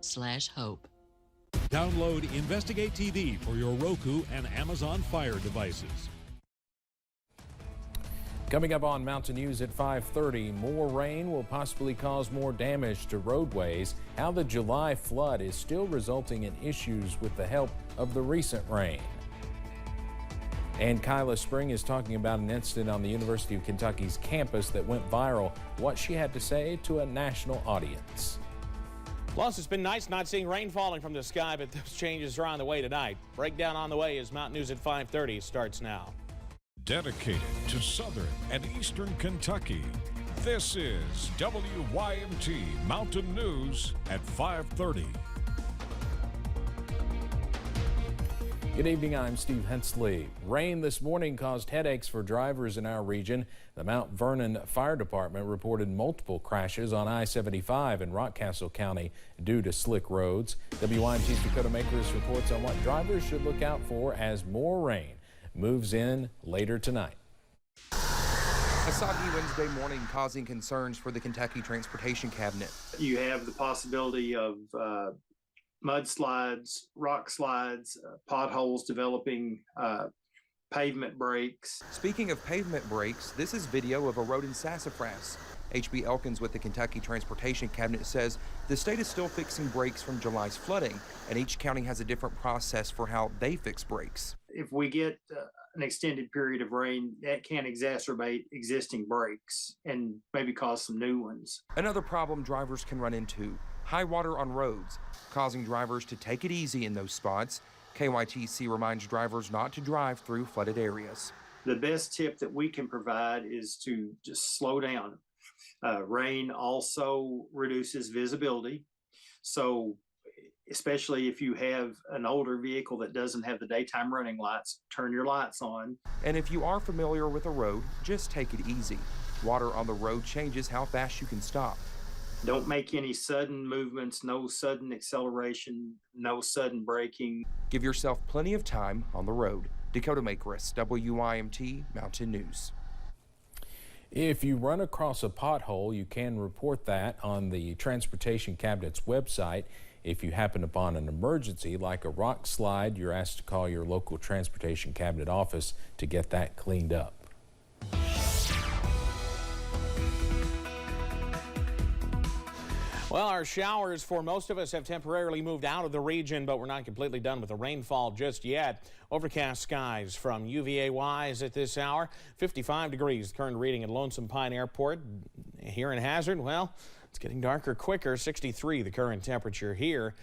Investigate.com/hope. Download Investigate TV for your Roku and Amazon Fire devices. Coming up on Mountain News at 5:30, more rain will possibly cause more damage to roadways. How the July flood is still resulting in issues with the help of the recent rain. And Kyla Spring is talking about an incident on the University of Kentucky's campus that went viral. What she had to say to a national audience. Plus, it's been nice not seeing rain falling from the sky, but those changes are on the way tonight. Breakdown on the way as Mountain News at 5:30 starts now. Dedicated to Southern and Eastern Kentucky, this is WYMT Mountain News at 5:30. Good evening, I'm Steve Hensley. Rain this morning caused headaches for drivers in our region. The Mount Vernon Fire Department reported multiple crashes on I-75 in Rockcastle County due to slick roads. WYMT's Dakota Makers reports on what drivers should look out for as more rain moves in later tonight. A soggy Wednesday morning causing concerns for the Kentucky Transportation Cabinet. You have the possibility of mudslides, rock slides, potholes developing, pavement breaks. Speaking of pavement breaks, this is video of a road in Sassafras. H.B. Elkins with the Kentucky Transportation Cabinet says the state is still fixing breaks from July's flooding, and each county has a different process for how they fix breaks. If we get an extended period of rain, that can exacerbate existing breaks and maybe cause some new ones. Another problem drivers can run into: high water on roads, causing drivers to take it easy in those spots. KYTC reminds drivers not to drive through flooded areas. The best tip that we can provide is to just slow down. Rain also reduces visibility. So especially if you have an older vehicle that doesn't have the daytime running lights, turn your lights on. And if you are familiar with a road, just take it easy. Water on the road changes how fast you can stop. Don't make any sudden movements, no sudden acceleration, no sudden braking. Give yourself plenty of time on the road. Dakota Makris, WYMT Mountain News. If you run across a pothole, you can report that on the Transportation Cabinet's website. If you happen upon an emergency like a rock slide, you're asked to call your local Transportation Cabinet office to get that cleaned up. Well, our showers for most of us have temporarily moved out of the region, but we're not completely done with the rainfall just yet. Overcast skies from UVA-wise at this hour. 55 degrees, the current reading at Lonesome Pine Airport. Here in Hazard, well, it's getting darker quicker. 63 the current temperature here.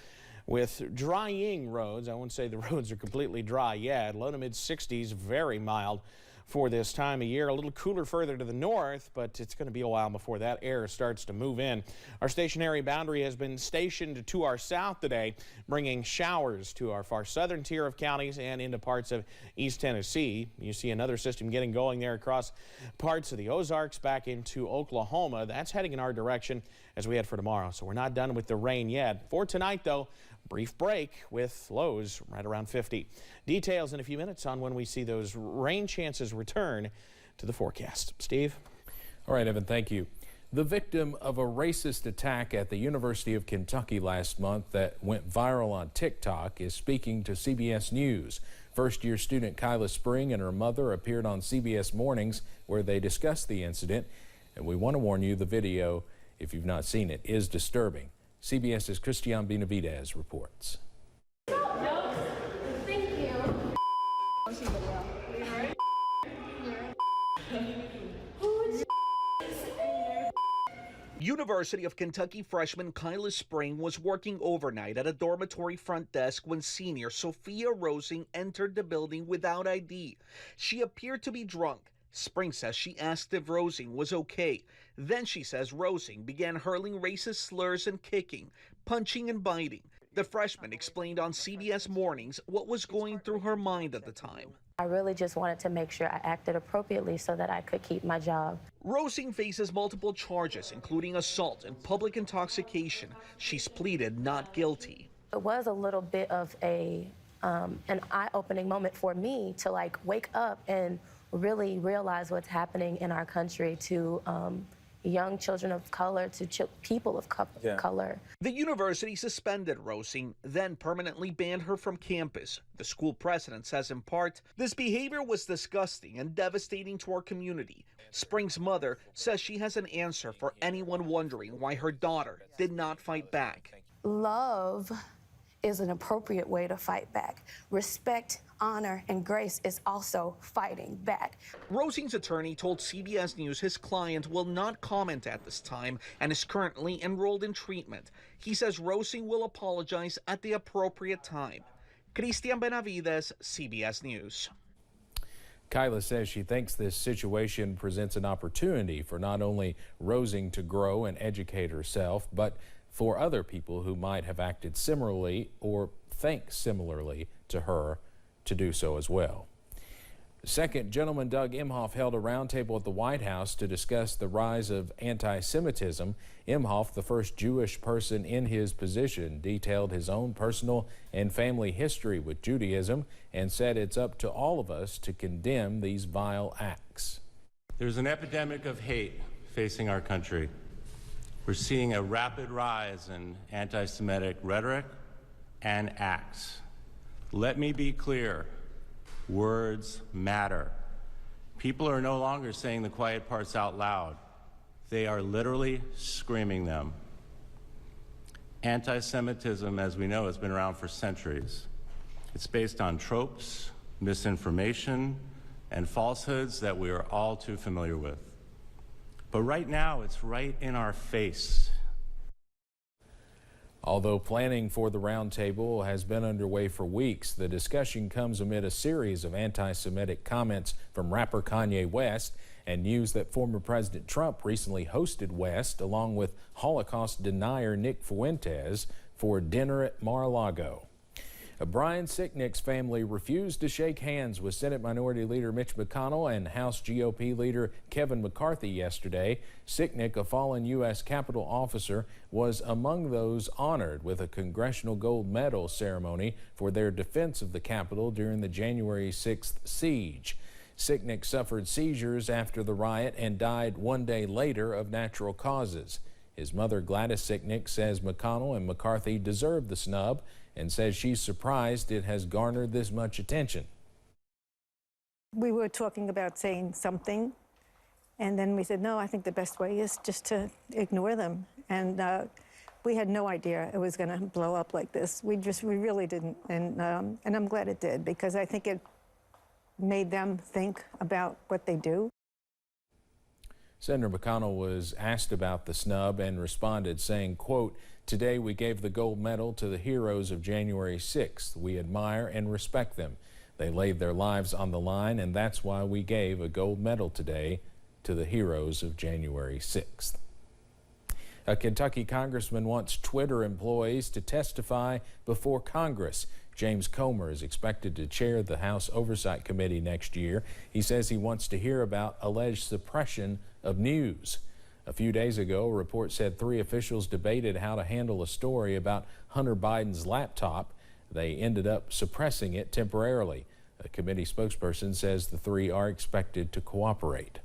With drying roads, I won't say the roads are completely dry yet. Low to mid 60s, very mild for this time of year. A little cooler further to the north, but it's going to be a while before that air starts to move in. Our stationary boundary has been stationed to our south today, bringing showers to our far southern tier of counties and into parts of East Tennessee. You see another system getting going there across parts of the Ozarks back into Oklahoma. That's heading in our direction as we head for tomorrow. So we're not done with the rain yet. For tonight, though, brief break with lows right around 50. Details in a few minutes on when we see those rain chances return to the forecast. Steve? All right, Evan, thank you. The victim of a racist attack at the University of Kentucky last month that went viral on TikTok is speaking to CBS News. First-year student Kyla Spring and her mother appeared on CBS Mornings where they discussed the incident. And we want to warn you, the video, if you've not seen it, is disturbing. CBS's Christian Benavidez reports. No, thank you. University of Kentucky freshman Kyla Spring was working overnight at a dormitory front desk when senior Sophia Rosing entered the building without ID. She appeared to be drunk. Spring says she asked if Rosing was okay. Then she says Rosing began hurling racist slurs and kicking, punching and biting. The freshman explained on CBS Mornings what was going through her mind at the time. I really just wanted to make sure I acted appropriately so that I could keep my job. Rosing faces multiple charges, including assault and public intoxication. She's pleaded not guilty. It was a little bit of an eye-opening moment for me to wake up and really realize what's happening in our country, to young children of color to people of color. The university suspended Rosing, then permanently banned her from campus. The school president says in part, this behavior was disgusting and devastating to our community. Spring's mother says she has an answer for anyone wondering why her daughter did not fight back. Love is an appropriate way to fight back. Respect, honor, and grace is also fighting back. Rosing's attorney told CBS News his client will not comment at this time and is currently enrolled in treatment. He says Rosing will apologize at the appropriate time. Cristian Benavides, CBS News. Kyla says she thinks this situation presents an opportunity for not only Rosing to grow and educate herself, but for other people who might have acted similarly or think similarly to her to do so as well. Second, Gentleman Doug Emhoff held a roundtable at the White House to discuss the rise of anti-Semitism. Emhoff, the first Jewish person in his position, detailed his own personal and family history with Judaism and said it's up to all of us to condemn these vile acts. There's an epidemic of hate facing our country. We're seeing a rapid rise in anti-Semitic rhetoric and acts. Let me be clear. Words matter. People are no longer saying the quiet parts out loud. They are literally screaming them. Anti-Semitism, as we know, has been around for centuries. It's based on tropes, misinformation, and falsehoods that we are all too familiar with. But right now, it's right in our face. Although planning for the roundtable has been underway for weeks, the discussion comes amid a series of anti-Semitic comments from rapper Kanye West and news that former President Trump recently hosted West along with Holocaust denier Nick Fuentes for dinner at Mar-a-Lago. Brian Sicknick's family refused to shake hands with Senate Minority Leader Mitch McConnell and House GOP Leader Kevin McCarthy yesterday. Sicknick, a fallen U.S. Capitol officer, was among those honored with a Congressional Gold Medal ceremony for their defense of the Capitol during the January 6th siege. Sicknick suffered seizures after the riot and died one day later of natural causes. His mother, Gladys Sicknick, says McConnell and McCarthy deserve the snub and says she's surprised it has garnered this much attention. We were talking about saying something, and then we said, no, I think the best way is just to ignore them. And we had no idea it was going to blow up like this. We really didn't. And I'm glad it did, because I think it made them think about what they do. Senator McConnell was asked about the snub and responded saying, quote, "Today we gave the gold medal to the heroes of January 6th. We admire and respect them. They laid their lives on the line, and that's why we gave a gold medal today to the heroes of January 6th. A Kentucky congressman wants Twitter employees to testify before Congress. James Comer is expected to chair the House Oversight Committee next year. He says he wants to hear about alleged suppression of news. A few days ago, a report said 3 officials debated how to handle a story about Hunter Biden's laptop. They ended up suppressing it temporarily. A committee spokesperson says the 3 are expected to cooperate.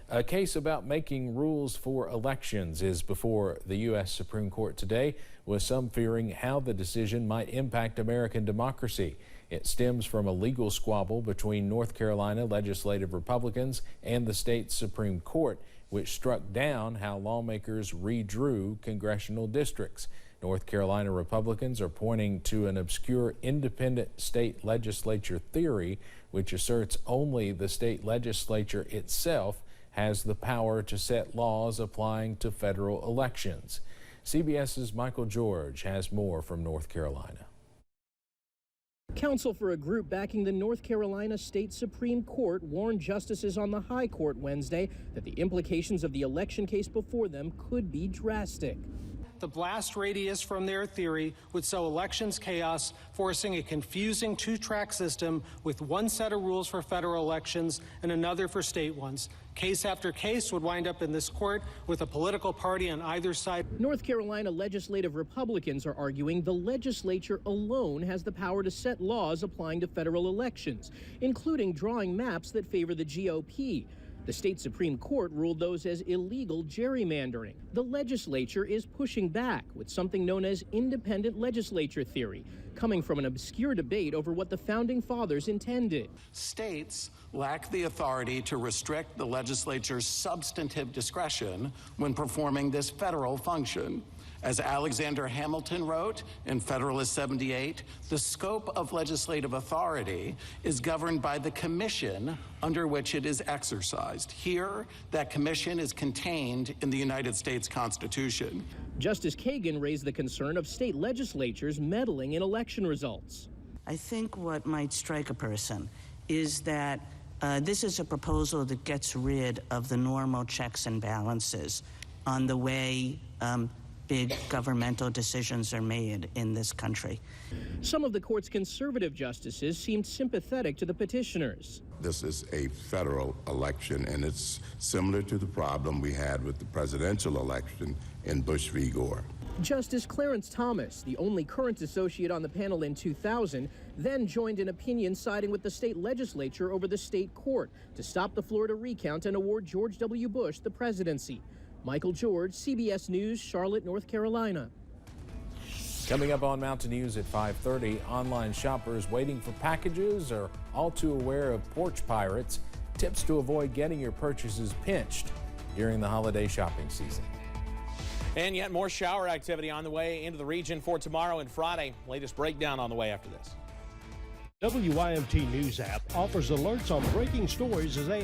A case about making rules for elections is before the U.S. Supreme Court today, with some fearing how the decision might impact American democracy. It stems from a legal squabble between North Carolina legislative Republicans and the state's Supreme Court, which struck down how lawmakers redrew congressional districts. North Carolina Republicans are pointing to an obscure independent state legislature theory, which asserts only the state legislature itself has the power to set laws applying to federal elections. CBS's Michael George has more from North Carolina. Counsel for a group backing the North Carolina State Supreme Court warned justices on the High Court Wednesday that the implications of the election case before them could be drastic. The blast radius from their theory would sow elections chaos, forcing a confusing 2-track system with one set of rules for federal elections and another for state ones. Case after case would wind up in this court with a political party on either side. North Carolina legislative Republicans are arguing the legislature alone has the power to set laws applying to federal elections, including drawing maps that favor the GOP. The state Supreme Court ruled those as illegal gerrymandering. The legislature is pushing back with something known as independent legislature theory, coming from an obscure debate over what the founding fathers intended. States lack the authority to restrict the legislature's substantive discretion when performing this federal function. As Alexander Hamilton wrote in Federalist 78, the scope of legislative authority is governed by the commission under which it is exercised. Here, that commission is contained in the United States Constitution. Justice Kagan raised the concern of state legislatures meddling in election results. I think what might strike a person is that this is a proposal that gets rid of the normal checks and balances on the way big governmental decisions are made in this country. Some of the court's conservative justices seemed sympathetic to the petitioners. This is a federal election, and it's similar to the problem we had with the presidential election in Bush v. Gore. Justice Clarence Thomas, the only current associate on the panel in 2000, then joined an opinion siding with the state legislature over the state court to stop the Florida recount and award George W. Bush the presidency. Michael George, CBS News, Charlotte, North Carolina. Coming up on Mountain News at 5:30, online shoppers waiting for packages are all too aware of porch pirates. Tips to avoid getting your purchases pinched during the holiday shopping season. And yet more shower activity on the way into the region for tomorrow and Friday. Latest breakdown on the way after this. WYMT News app offers alerts on breaking stories as they